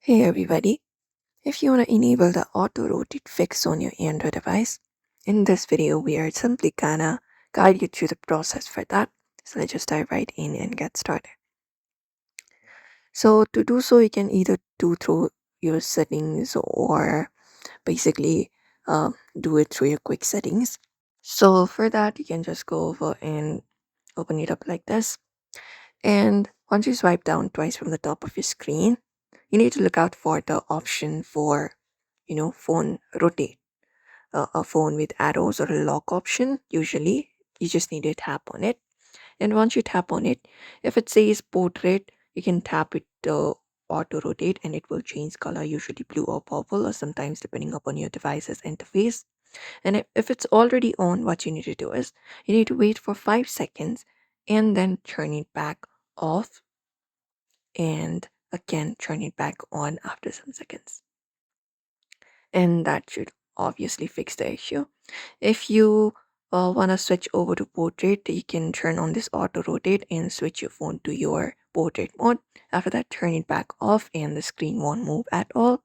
Hey everybody, if you want to enable the auto rotate fix on your Android device, in this video we are simply gonna guide you through the process for that. So let's just dive right in and get started. So to do so, you can either do through your settings or basically do it through your quick settings. So for that, you can just go over and open it up like this. And once you swipe down twice from the top of your screen, you need to look out for the option for, phone rotate. A phone with arrows or a lock option. Usually, you just need to tap on it. And once you tap on it, if it says portrait, you can tap it to auto rotate and it will change color, usually blue or purple, or sometimes depending upon your device's interface. And if it's already on, what you need to do is you need to wait for 5 seconds and then turn it back off and again turn it back on after some seconds. And that should obviously fix the issue. If you want to switch over to portrait, you can turn on this auto rotate and switch your phone to your portrait mode. After that, turn it back off and the screen won't move at all.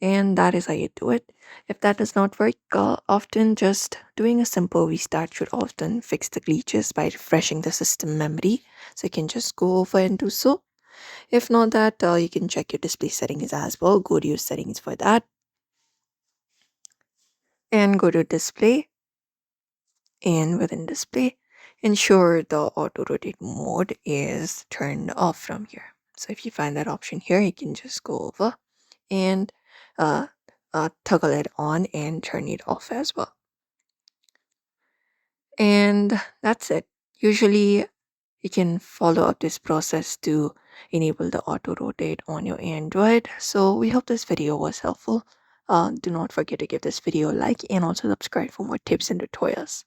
And that is how you do it. If that does not work, often just doing a simple restart should often fix the glitches by refreshing the system memory. So you can just go over and do so. If not that, you can check your display settings as well. Go to your settings for that and go to display, and within display, ensure the auto rotate mode is turned off from here. So if you find that option here, you can just go over and uh, toggle it on and turn it off as well. And that's it. Usually, you can follow up this process to enable the auto rotate on your Android. So we hope this video was helpful. Do not forget to give this video a like and also subscribe for more tips and tutorials.